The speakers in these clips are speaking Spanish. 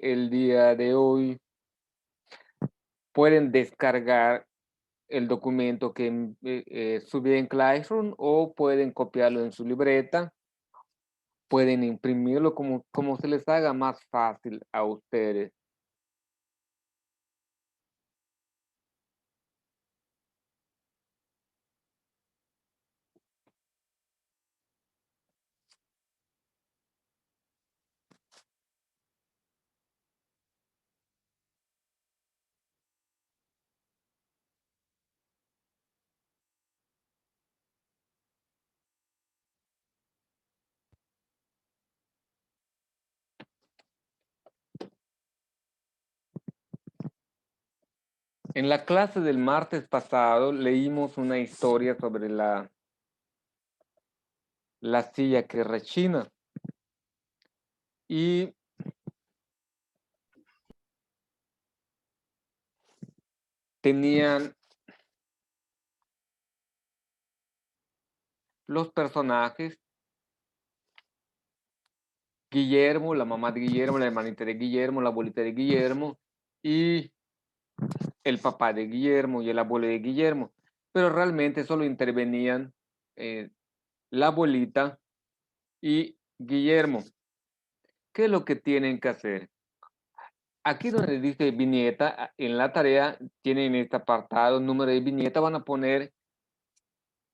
el día de hoy pueden descargar el documento que subí en Classroom o pueden copiarlo en su libreta, pueden imprimirlo como se les haga más fácil a ustedes. En la clase del martes pasado leímos una historia sobre la silla que rechina. Y tenían los personajes Guillermo, la mamá de Guillermo, la hermanita de Guillermo, la abuelita de Guillermo y el papá de Guillermo y el abuelo de Guillermo. Pero realmente solo intervenían la abuelita y Guillermo. ¿Qué es lo que tienen que hacer? Aquí donde dice viñeta, en la tarea tienen este apartado, número de viñeta, van a poner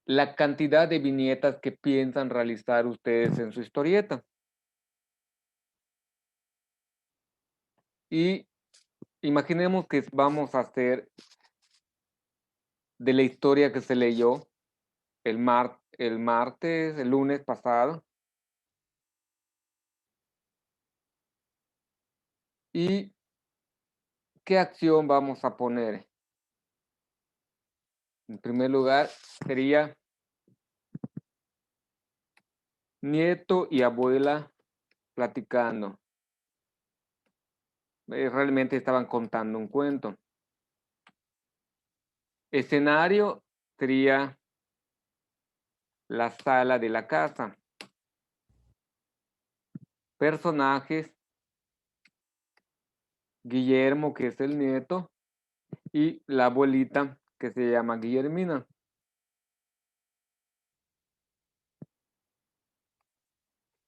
la cantidad de viñetas que piensan realizar ustedes en su historieta. Y imaginemos que vamos a hacer de la historia que se leyó el lunes pasado. ¿Y qué acción vamos a poner? En primer lugar, sería nieto y abuela platicando. Realmente estaban contando un cuento. Escenario sería la sala de la casa. Personajes, Guillermo, que es el nieto, y la abuelita, que se llama Guillermina.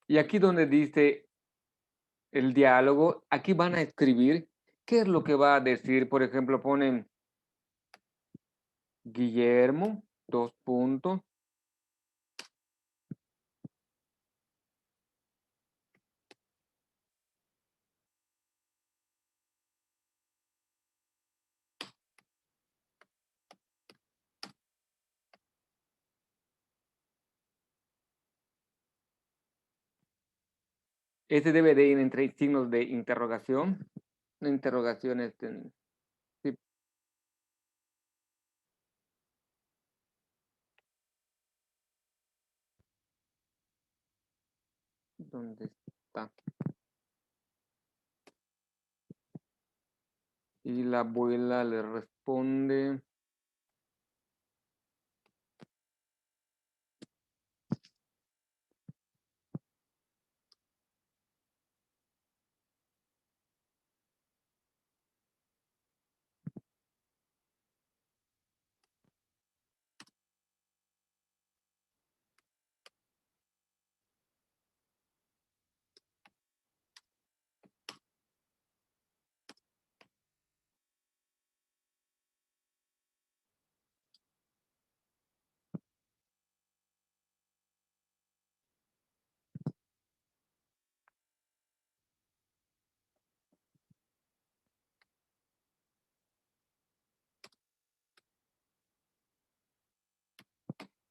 Y aquí donde dice el diálogo, aquí van a escribir qué es lo que va a decir. Por ejemplo, ponen Guillermo, dos puntos. Este debe de ir entre signos de interrogación. Una interrogación sí. ¿Dónde está? Y la abuela le responde.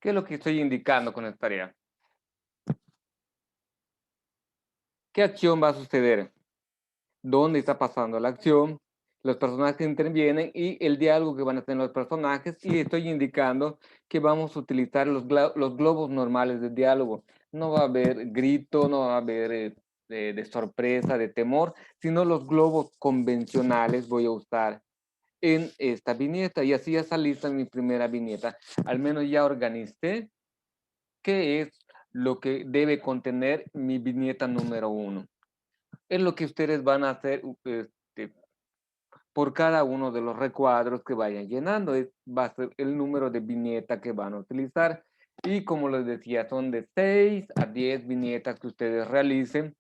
¿Qué es lo que estoy indicando con esta tarea? ¿Qué acción va a suceder? ¿Dónde está pasando la acción? Los personajes intervienen y el diálogo que van a tener los personajes, y estoy indicando que vamos a utilizar los globos normales de diálogo. No va a haber grito, no va a haber de sorpresa, de temor, sino los globos convencionales voy a usar en esta viñeta, y así ya está lista mi primera viñeta. Al menos ya organicé qué es lo que debe contener mi viñeta número 1. es lo que ustedes van a hacer por cada uno de los recuadros que vayan llenando. Va a ser el número de viñeta que van a utilizar. Y como les decía, son de 6 a 10 viñetas que ustedes realicen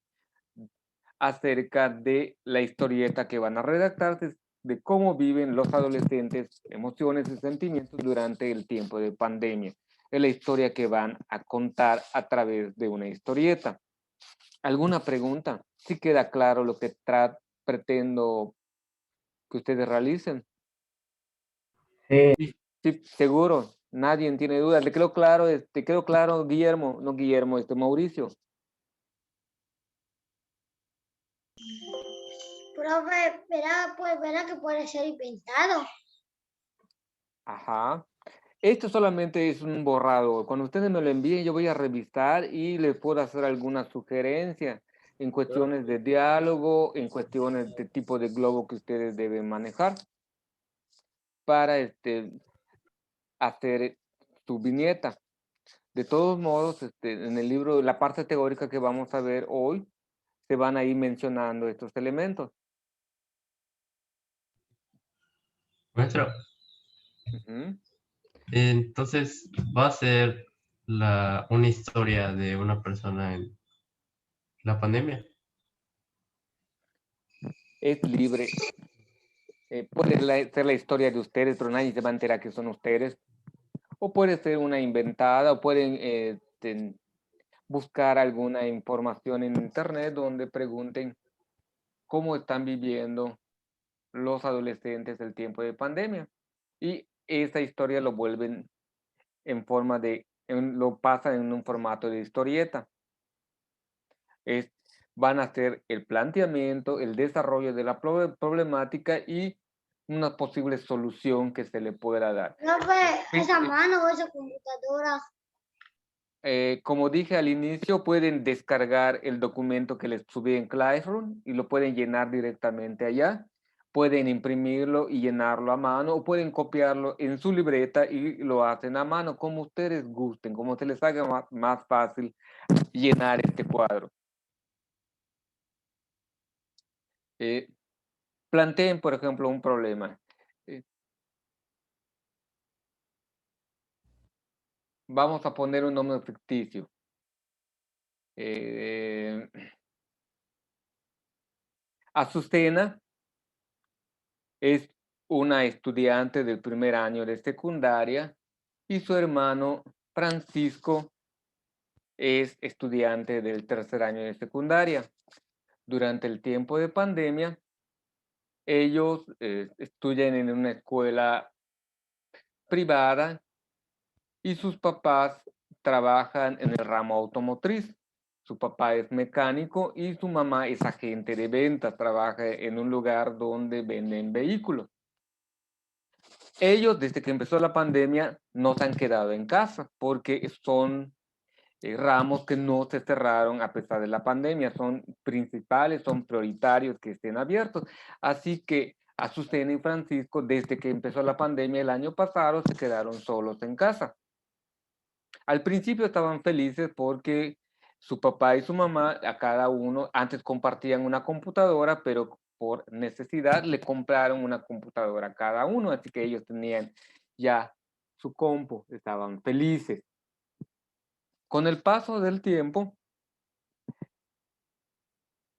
acerca de la historieta que van a redactar, de cómo viven los adolescentes, emociones y sentimientos durante el tiempo de pandemia. Es la historia que van a contar a través de una historieta. ¿Alguna pregunta? ¿Sí queda claro lo que pretendo que ustedes realicen? Sí, Sí, sí, seguro. Nadie tiene dudas. ¿Le quedó claro, quedó claro, Guillermo? No, Guillermo, Mauricio. Profe, verá, pues verá que puede ser inventado. Ajá. Esto solamente es un borrado. Cuando ustedes me lo envíen, yo voy a revisar y les puedo hacer alguna sugerencia en cuestiones de diálogo, en cuestiones de tipo de globo que ustedes deben manejar para hacer su viñeta. De todos modos, en el libro, la parte teórica que vamos a ver hoy, se van a ir mencionando estos elementos. maestro. Ujú. Entonces va a ser una historia de una persona en la pandemia. Es libre. Puede ser la historia de ustedes, pero nadie se va a enterar que son ustedes. O puede ser una inventada, o pueden buscar alguna información en internet donde pregunten cómo están viviendo los adolescentes el tiempo de pandemia. Y esa historia lo vuelven en forma lo pasan en un formato de historieta. Van a hacer el planteamiento, el desarrollo de la problemática y una posible solución que se le pueda dar. Profe, esa mano o esa computadora. Como dije al inicio, pueden descargar el documento que les subí en Classroom y lo pueden llenar directamente allá. Pueden imprimirlo y llenarlo a mano o pueden copiarlo en su libreta y lo hacen a mano, como ustedes gusten, como se les haga más fácil llenar este cuadro. Planteen, por ejemplo, un problema. Eh, Vamos a poner un nombre ficticio. Eh, Azucena es una estudiante del primer año de secundaria y su hermano Francisco es estudiante del tercer año de secundaria. Durante el tiempo de pandemia, ellos estudian en una escuela privada y sus papás trabajan en el ramo automotriz. Su papá es mecánico y su mamá es agente de ventas, trabaja en un lugar donde venden vehículos. Ellos, desde que empezó la pandemia, no se han quedado en casa porque son ramos que no se cerraron a pesar de la pandemia, son principales, son prioritarios que estén abiertos. Así que Azucena y Francisco, desde que empezó la pandemia el año pasado, se quedaron solos en casa. Al principio estaban felices porque su papá y su mamá, a cada uno, antes compartían una computadora, pero por necesidad le compraron una computadora a cada uno, así que ellos tenían ya su compu, estaban felices. Con el paso del tiempo,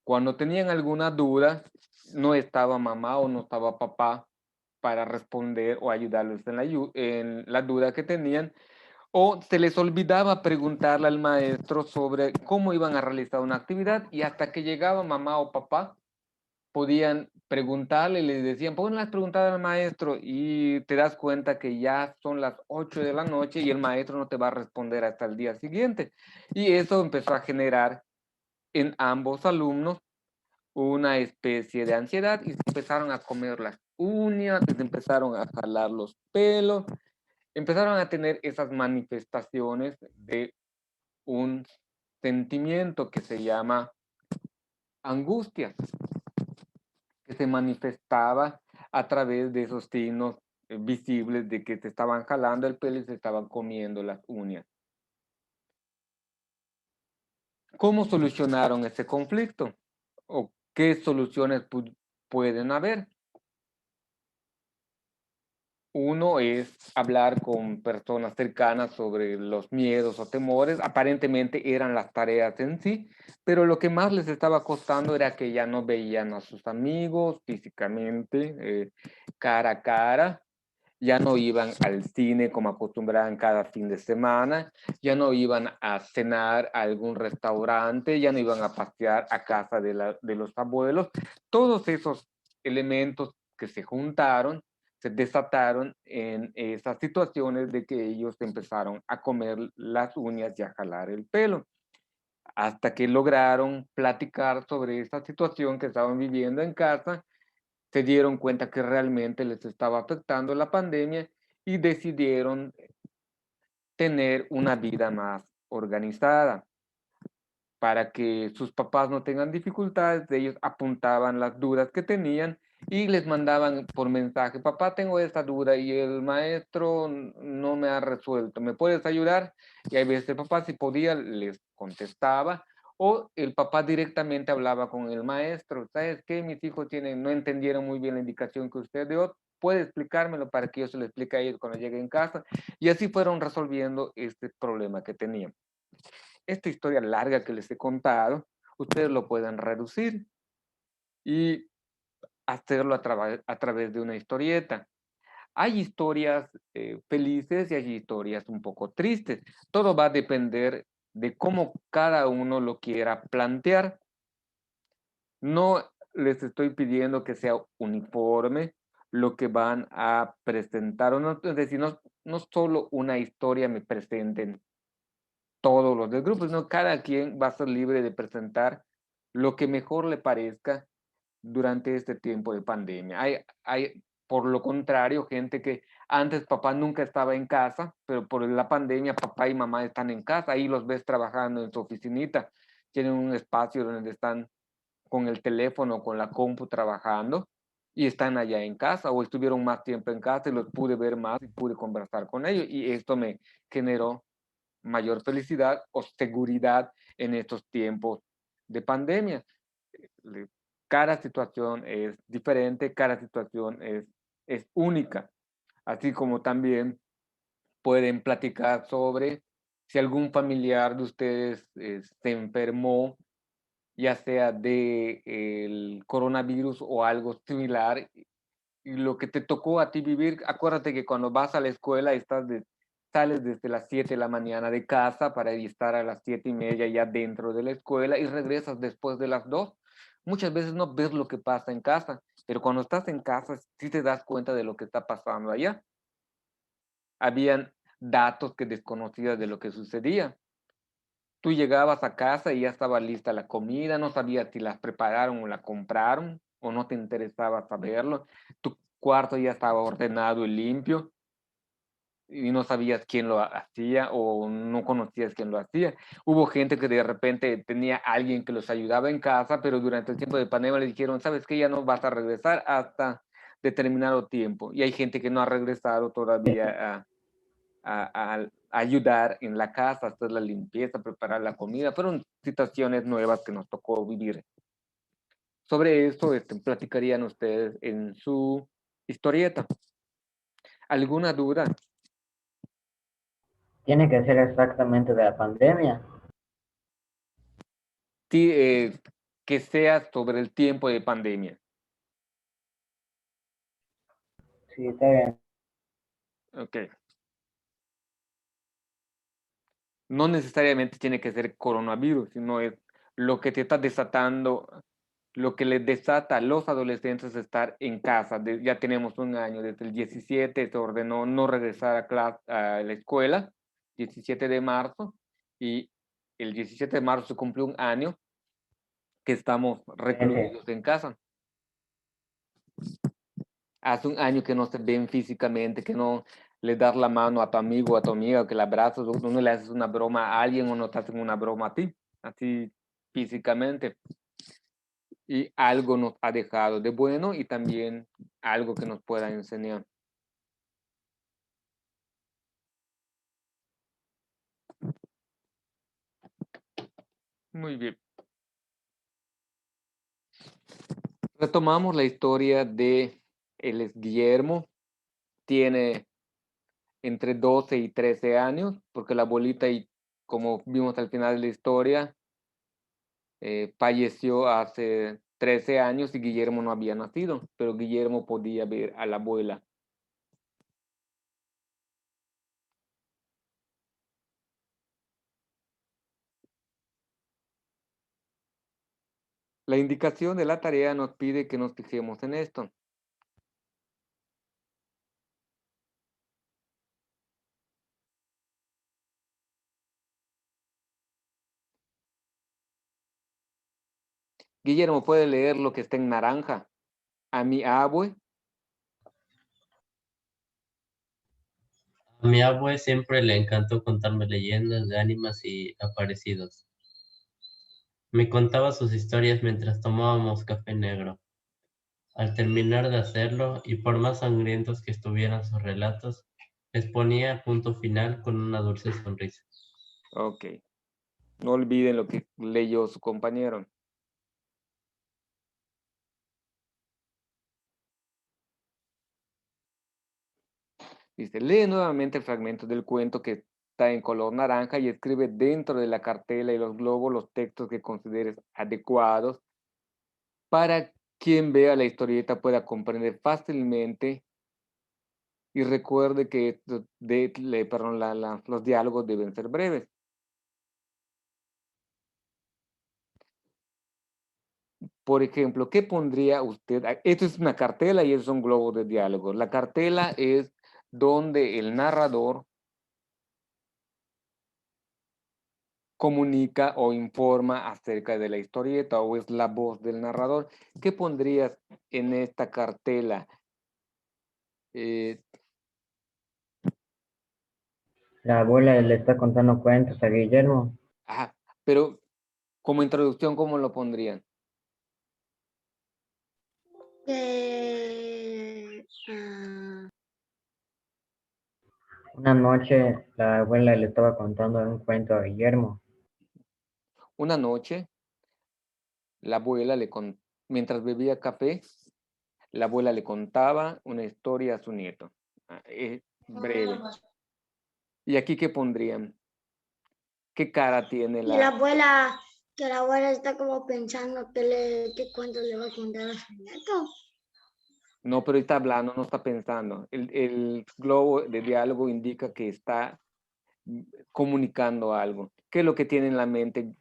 cuando tenían alguna duda, no estaba mamá o no estaba papá para responder o ayudarles en la duda que tenían, o se les olvidaba preguntarle al maestro sobre cómo iban a realizar una actividad y hasta que llegaba mamá o papá podían preguntarle, les decían, pon las preguntas al maestro y te das cuenta que ya son las 8 de la noche y el maestro no te va a responder hasta el día siguiente. Y eso empezó a generar en ambos alumnos una especie de ansiedad y se empezaron a comer las uñas, se empezaron a jalar los pelos, empezaron a tener esas manifestaciones de un sentimiento que se llama angustia, que se manifestaba a través de esos signos visibles de que te estaban jalando el pelo y se estaban comiendo las uñas. ¿Cómo solucionaron ese conflicto? ¿O ¿Qué soluciones pueden haber? Uno es hablar con personas cercanas sobre los miedos o temores. Aparentemente eran las tareas en sí, pero lo que más les estaba costando era que ya no veían a sus amigos físicamente, cara a cara. Ya no iban al cine como acostumbraban cada fin de semana, ya no iban a cenar a algún restaurante, ya no iban a pasear a casa de los abuelos. Todos esos elementos que se juntaron se desataron en esas situaciones de que ellos empezaron a comer las uñas y a jalar el pelo, hasta que lograron platicar sobre esa situación que estaban viviendo en casa, se dieron cuenta que realmente les estaba afectando la pandemia y decidieron tener una vida más organizada. Para que sus papás no tengan dificultades, ellos apuntaban las dudas que tenían y les mandaban por mensaje: papá, tengo esta duda y el maestro no me ha resuelto, ¿me puedes ayudar? Y a veces el papá, si podía, les contestaba, o el papá directamente hablaba con el maestro: ¿sabes qué? Mis hijos no entendieron muy bien la indicación que usted dio, puede explicármelo para que yo se lo explique a ellos cuando llegue en casa. Y así fueron resolviendo este problema que tenían. Esta historia larga que les he contado, ustedes lo pueden reducir y hacerlo a través de una historieta. Hay historias felices y hay historias un poco tristes. Todo va a depender de cómo cada uno lo quiera plantear. No les estoy pidiendo que sea uniforme lo que van a presentar, o no, es decir, no solo una historia me presenten todos los del grupo, sino cada quien va a ser libre de presentar lo que mejor le parezca durante este tiempo de pandemia. Por lo contrario, gente que antes papá nunca estaba en casa, pero por la pandemia papá y mamá están en casa, ahí los ves trabajando en su oficinita, tienen un espacio donde están con el teléfono, con la compu trabajando y están allá en casa o estuvieron más tiempo en casa y los pude ver más y pude conversar con ellos y esto me generó mayor felicidad o seguridad en estos tiempos de pandemia. Cada situación es diferente, cada situación es única, así como también pueden platicar sobre si algún familiar de ustedes se enfermó, ya sea de el coronavirus o algo similar, y lo que te tocó a ti vivir. Acuérdate que cuando vas a la escuela sales desde las 7 de la mañana de casa para estar a las 7:30 ya dentro de la escuela y regresas después de las 2. Muchas veces no ves lo que pasa en casa, pero cuando estás en casa sí te das cuenta de lo que está pasando allá. Habían datos que desconocías de lo que sucedía. Tú llegabas a casa y ya estaba lista la comida, no sabías si la prepararon o la compraron, o no te interesaba saberlo. Tu cuarto ya estaba ordenado y limpio y no sabías quién lo hacía o no conocías quién lo hacía. Hubo gente que de repente tenía alguien que los ayudaba en casa, pero durante el tiempo de pandemia le dijeron: ¿sabes qué? Ya no vas a regresar hasta determinado tiempo. Y hay gente que no ha regresado todavía a ayudar en la casa, hacer la limpieza, preparar la comida. Fueron situaciones nuevas que nos tocó vivir. Sobre esto platicarían ustedes en su historieta. ¿Alguna duda? Tiene que ser exactamente de la pandemia. Sí, que sea sobre el tiempo de pandemia. Sí, está bien. Ok. No necesariamente tiene que ser coronavirus, sino es lo que te está desatando, lo que les desata a los adolescentes estar en casa. Ya tenemos un año, desde el 17 se ordenó no regresar a la escuela, 17 de marzo, y el 17 de marzo se cumplió un año que estamos Sí. recluidos en casa. Hace un año que no se ven físicamente, que no le das la mano a tu amigo o a tu amiga, que la abrazas, o no le haces una broma a alguien o no te hacen una broma a ti, así físicamente. Y algo nos ha dejado de bueno y también algo que nos pueda enseñar. Muy bien. Retomamos la historia de él es Guillermo, tiene entre 12 y 13 años, porque la abuelita, y como vimos al final de la historia, falleció hace 13 años y Guillermo no había nacido, pero Guillermo podía ver a la abuela. La indicación de la tarea nos pide que nos fijemos en esto. Guillermo puede leer lo que está en naranja. A mi abue, A mi abue siempre le encantó contarme leyendas de ánimas y aparecidos. Me contaba sus historias mientras tomábamos café negro. Al terminar de hacerlo, y por más sangrientos que estuvieran sus relatos, les ponía punto final con una dulce sonrisa. ok. No olviden lo que leyó su compañero. Dice, lee nuevamente el fragmento del cuento que está en color naranja y escribe dentro de la cartela y los globos los textos que consideres adecuados para quien vea la historieta pueda comprender fácilmente y recuerde que los diálogos deben ser breves. Por ejemplo, ¿qué pondría usted? Esto es una cartela y esos son globos de diálogo. La cartela es donde el narrador comunica o informa acerca de la historieta o es la voz del narrador. ¿Qué pondrías en esta cartela? La abuela le está contando cuentos a Guillermo. Pero como introducción, ¿cómo lo pondrían? Una noche la abuela le estaba contando un cuento a Guillermo. Una noche, la abuela mientras bebía café, la abuela le contaba una historia a su nieto. Es breve. ¿Y aquí qué pondrían? ¿Qué cara tiene Y que la abuela está como pensando qué cuento le va a contar a su nieto. No, pero está hablando, no está pensando. El globo de diálogo indica que está comunicando algo. ¿Qué es lo que tiene en la mente Le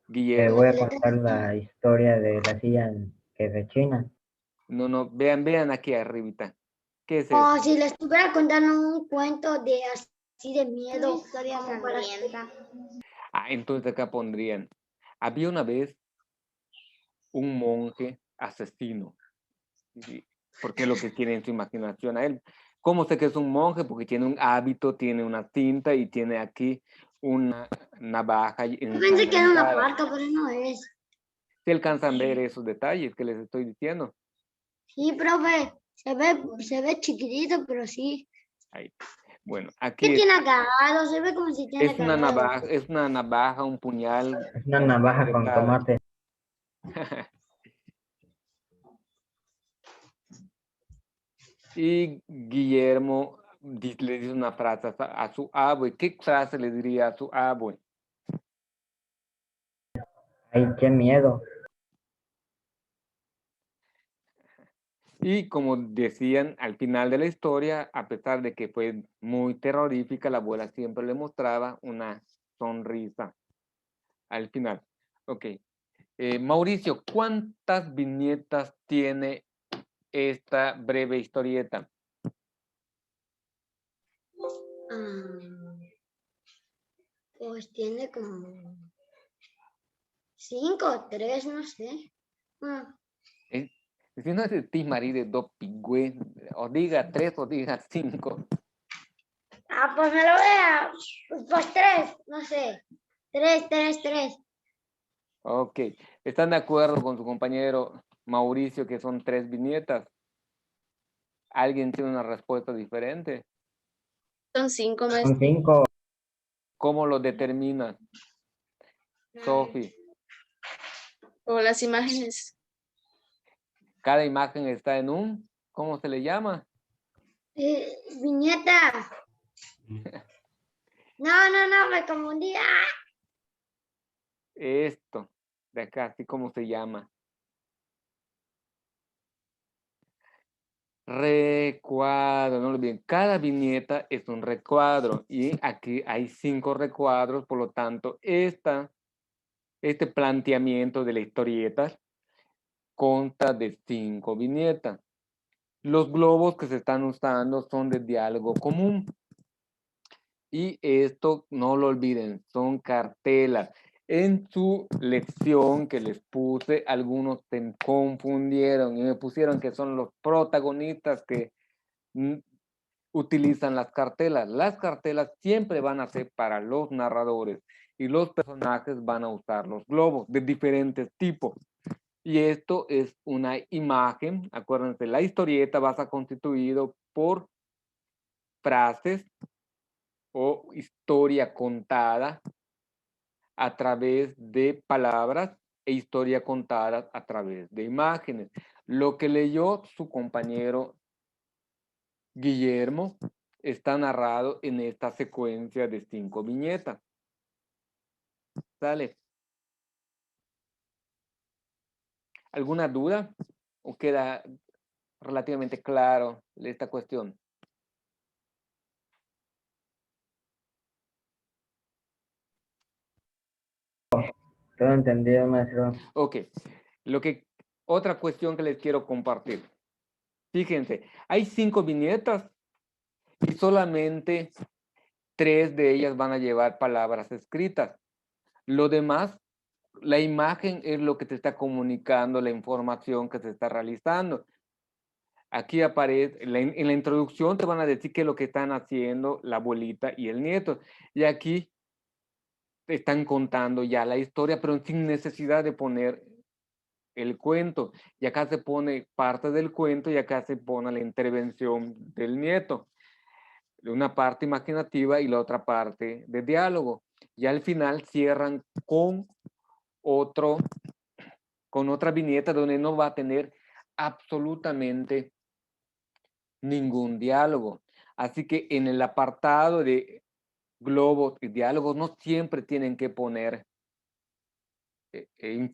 Guillermo? voy a contar la historia de la silla que es de China. No, vean aquí arribita. ¿Qué es eso? O si le estuviera contando un cuento de así de miedo. Una historia como para- sangrienta. Entonces acá pondrían. Había una vez un monje asesino. ¿Sí? Porque es lo que tiene en su imaginación a él. ¿Cómo sé que es un monje? Porque tiene un hábito, tiene una cinta y tiene aquí una navaja. Yo pensé que era una parca, pero no es. ¿Se alcanzan a ver esos detalles que les estoy diciendo? Sí, profe, se ve chiquitito, pero sí. Ahí. Bueno, ¿Qué aquí tiene agarrado? Se ve como si tiene agarrado. es una navaja, un puñal. Es una navaja con tomate. Y Guillermo le dice una frase a su abue. ¿Qué frase le diría a su abue? Ay, qué miedo. Y como decían al final de la historia, a pesar de que fue muy terrorífica, la abuela siempre le mostraba una sonrisa al final. Ok. Mauricio, ¿cuántas viñetas tiene esta breve historieta? Pues tiene como 5, 3, no sé. Si no es de ti, Marí, de dos pingües, o diga 3 o diga 5. Pues me lo vea. Pues 3, no sé. 3. Ok. ¿Están de acuerdo con su compañero Mauricio que son 3 viñetas? ¿Alguien tiene una respuesta diferente? Son 5 más. Son 5. ¿Cómo lo determinan? Sofi. O las imágenes. Cada imagen está en un, ¿cómo se le llama? Viñeta. No, me confundí. Esto, de acá, así como se llama. Recuadro, no lo olviden. Cada viñeta es un recuadro y aquí hay 5 recuadros, por lo tanto, este planteamiento de la historieta consta de 5 viñetas. Los globos que se están usando son de diálogo común. Y esto, no lo olviden, son cartelas. En su lección que les puse, algunos se confundieron y me pusieron que son los protagonistas que utilizan las cartelas. Las cartelas siempre van a ser para los narradores y los personajes van a usar los globos de diferentes tipos. Y esto es una imagen, acuérdense, la historieta va a estar constituido por frases o historia contada a través de palabras e historia contada a través de imágenes. Lo que leyó su compañero Guillermo está narrado en esta secuencia de 5 viñetas. ¿Sale? ¿Alguna duda? ¿O queda relativamente claro esta cuestión? Todo entendido, maestro. Ok. Otra cuestión que les quiero compartir. Fíjense, hay 5 viñetas y solamente 3 de ellas van a llevar palabras escritas. Lo demás, la imagen es lo que te está comunicando la información que se está realizando. Aquí aparece, en la introducción te van a decir qué es lo que están haciendo la abuelita y el nieto. Y aquí te están contando ya la historia, pero sin necesidad de poner el cuento. Y acá se pone parte del cuento y acá se pone la intervención del nieto. Una parte imaginativa y la otra parte de diálogo. Y al final cierran con otra viñeta donde no va a tener absolutamente ningún diálogo. Así que en el apartado de globos y diálogos no siempre tienen que poner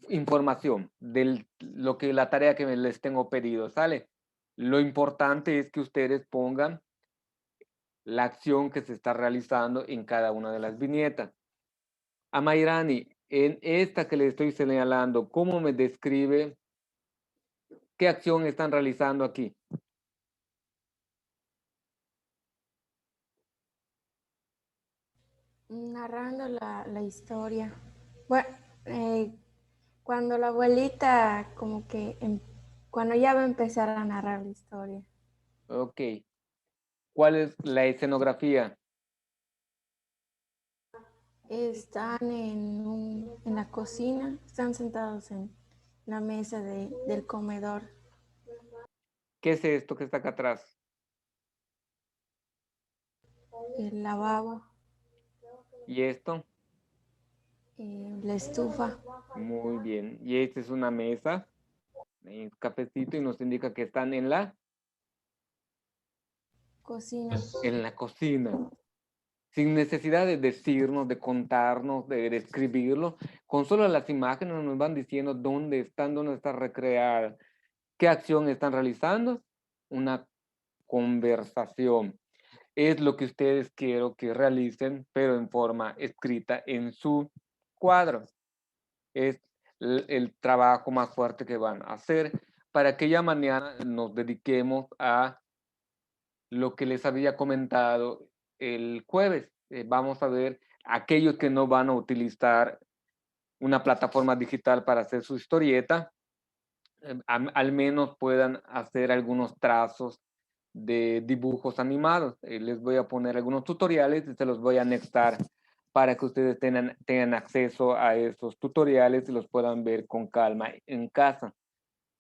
información de la tarea que les tengo pedido, ¿sale? Lo importante es que ustedes pongan la acción que se está realizando en cada una de las viñetas. Amairani, en esta que le estoy señalando, ¿cómo me describe qué acción están realizando aquí? Narrando la historia. Bueno, cuando la abuelita como que, cuando ya va a empezar a narrar la historia. Ok. ¿Cuál es la escenografía? Están en la cocina, están sentados en la mesa del comedor. ¿Qué es esto que está acá atrás? El lavabo, ¿Y esto? la estufa. Muy bien. Y esta es una mesa, un cafecito y nos indica que están en la Cocina. cocina. Sin necesidad de decirnos, de contarnos, de describirlo, con solo las imágenes nos van diciendo dónde están, dónde está recreada, qué acción están realizando, una conversación. Es lo que ustedes quiero que realicen, pero en forma escrita en su cuadro. Es el trabajo más fuerte que van a hacer para que ya mañana nos dediquemos a lo que les había comentado el jueves. Vamos a ver aquellos que no van a utilizar una plataforma digital para hacer su historieta, al menos puedan hacer algunos trazos de dibujos animados. Les voy a poner algunos tutoriales y se los voy a anexar para que ustedes tengan acceso a esos tutoriales y los puedan ver con calma en casa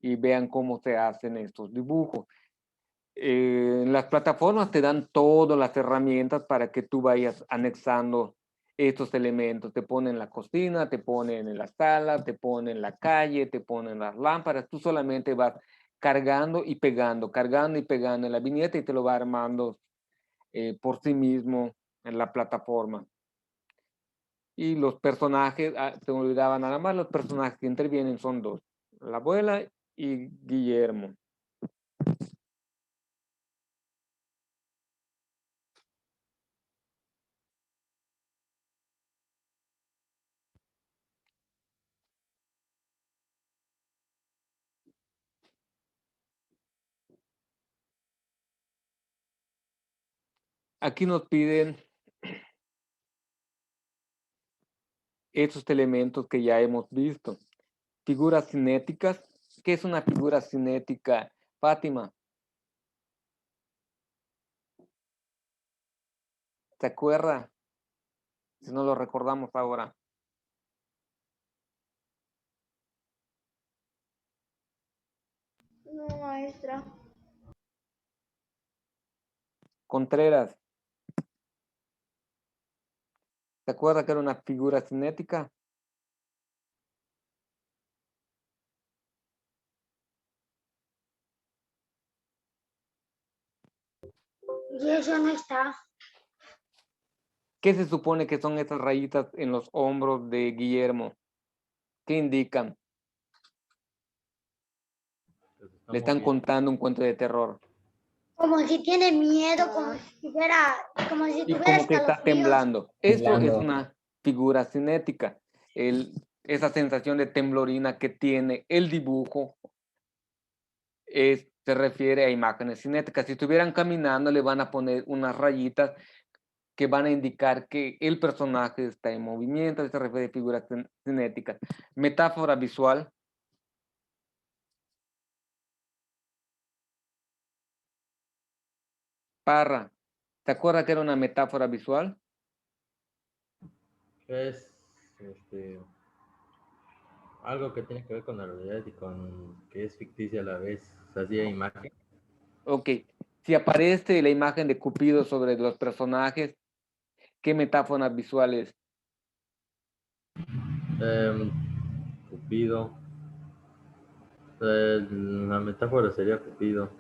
y vean cómo se hacen estos dibujos. Las plataformas te dan todas las herramientas para que tú vayas anexando estos elementos. Te ponen la cocina, te ponen en la sala, te ponen la calle, te ponen las lámparas. Tú solamente vas cargando y pegando en la viñeta y te lo va armando por sí mismo en la plataforma. Y los personajes, se me olvidaba nada más, los personajes que intervienen son dos, la abuela y Guillermo. Aquí nos piden estos elementos que ya hemos visto. Figuras cinéticas. ¿Qué es una figura cinética, Fátima? ¿Se acuerda? Si no lo recordamos ahora. No, maestra. Contreras. ¿Se acuerda que era una figura cinética? Y eso no está. ¿Qué se supone que son esas rayitas en los hombros de Guillermo? ¿Qué indican? Le están contando un cuento de terror. Como si tiene miedo, como si tuviera Y como escalofríos. que está temblando. Eso es Temblando. una figura cinética. Esa sensación de temblorina que tiene el dibujo se refiere a imágenes cinéticas. Si estuvieran caminando, le van a poner unas rayitas que van a indicar que el personaje está en movimiento. Se refiere a figuras cinéticas. Metáfora visual. Parra, ¿te acuerdas que era una metáfora visual? Es algo que tiene que ver con la realidad y con que es ficticia a la vez, así de imagen. Ok. Si aparece la imagen de Cupido sobre los personajes, ¿qué metáfora visual es? Cupido. La metáfora sería Cupido.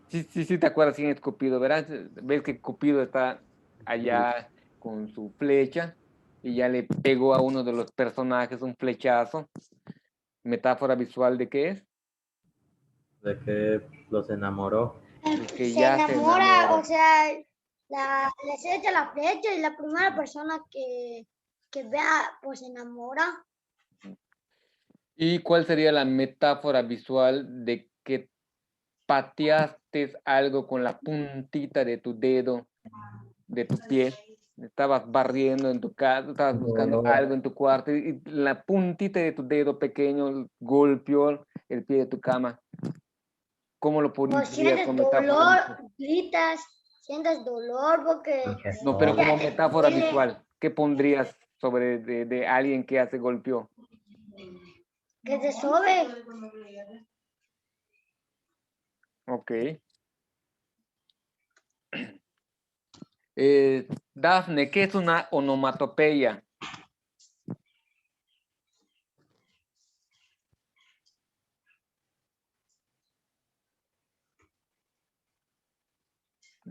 Sí, te acuerdas quién es Cupido, ¿verdad? Ves que Cupido está allá con su flecha y ya le pegó a uno de los personajes un flechazo. ¿Metáfora visual de qué es? De que los enamoró. De que Se ya se enamora, enamoró. o sea, les echa la flecha y la primera persona que vea, pues se enamora. ¿Y cuál sería la metáfora visual de que pateaste algo con la puntita de tu dedo, de tu pie? Estabas barriendo en tu casa, estabas buscando Dolor. algo en tu cuarto y la puntita de tu dedo pequeño golpeó el pie de tu cama. ¿Cómo lo O pondrías sientes con metáfora dolor, visual? gritas, sientes dolor porque No, pero como ella te metáfora duele. visual, ¿qué pondrías sobre de alguien que hace golpeó? Que te sobe. Ok. Dafne, ¿qué es una onomatopeya?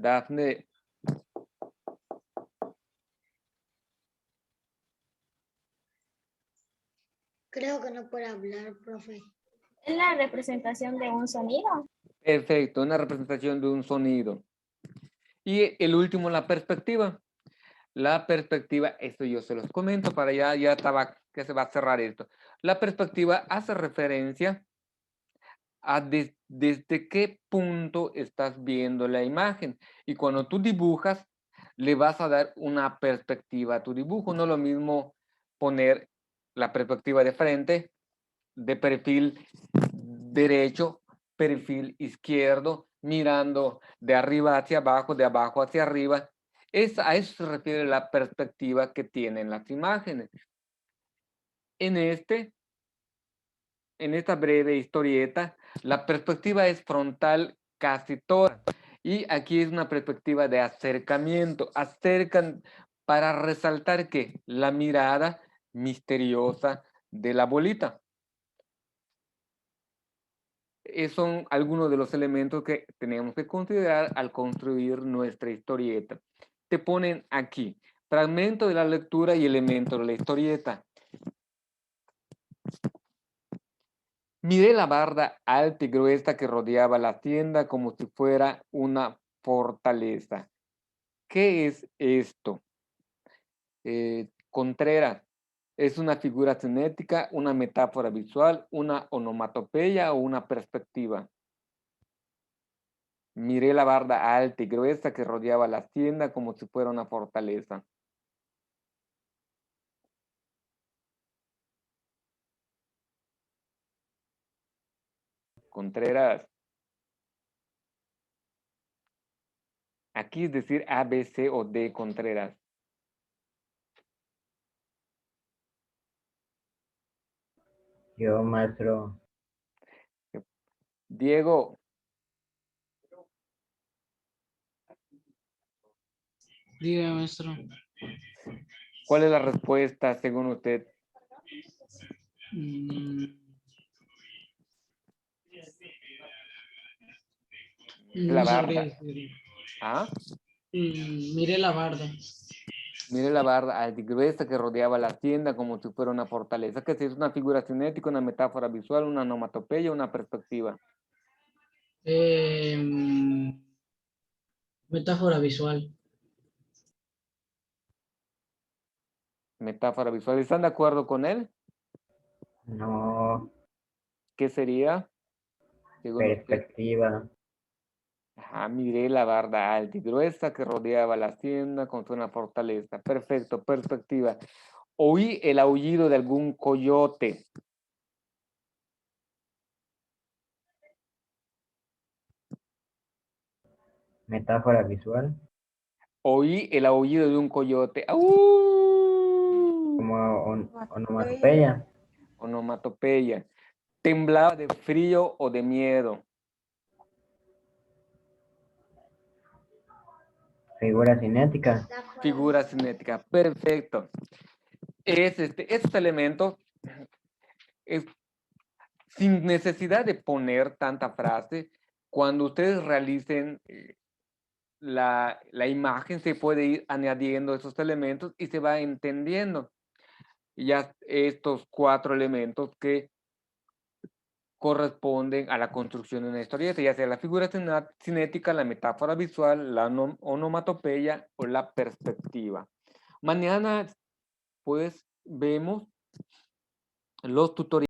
Dafne, Creo que no puede hablar, profe. Es la representación de un sonido. perfecto, una representación de un sonido. Y el último, la perspectiva. La perspectiva, esto yo se los comento para ya estaba, que se va a cerrar esto. La perspectiva hace referencia a desde qué punto estás viendo la imagen. Y cuando tú dibujas, le vas a dar una perspectiva a tu dibujo. No es lo mismo poner la perspectiva de frente, de perfil derecho, perfil izquierdo, mirando de arriba hacia abajo, de abajo hacia arriba. A eso se refiere la perspectiva que tienen las imágenes. En esta breve historieta, la perspectiva es frontal casi toda. Y aquí es una perspectiva de acercamiento. Acercan para resaltar que la mirada misteriosa de la abuelita. Esos son algunos de los elementos que tenemos que considerar al construir nuestra historieta. Te ponen aquí, fragmento de la lectura y elemento de la historieta. Miré la barda alta y gruesa que rodeaba la hacienda como si fuera una fortaleza. ¿Qué es esto? Contreras, ¿es una figura cinética, una metáfora visual, una onomatopeya o una perspectiva? Miré la barda alta y gruesa que rodeaba la hacienda como si fuera una fortaleza. Contreras. Aquí es decir A, B, C o D, Contreras. Yo, maestro, Diego, Diga, maestro. ¿cuál es la respuesta según usted? Mm, La no sabría barda. decirlo. ¿Ah? Mire la barda. Mire la barda alta y gruesa que rodeaba la hacienda como si fuera una fortaleza. ¿Qué es una figura cinética, una metáfora visual, una onomatopeya, una perspectiva? Metáfora visual. Metáfora visual. ¿Están de acuerdo con él? no, ¿Qué sería? Según usted. perspectiva, Ajá, miré la barda alta y gruesa que rodeaba la hacienda como si fuera una fortaleza. Perfecto, perspectiva. Oí el aullido de algún coyote. metáfora visual, Oí el aullido de un coyote. ¡Au! como onomatopeya, Onomatopeya. Temblaba de frío o de miedo. figura cinética, Figura cinética. Perfecto. Estos elementos, es, sin necesidad de poner tanta frase, cuando ustedes realicen la imagen, se puede ir añadiendo esos elementos y se va entendiendo. Y ya estos 4 elementos que corresponden a la construcción de una historieta, ya sea la figura cinética, la metáfora visual, la onomatopeya o la perspectiva. Mañana, pues, vemos los tutoriales.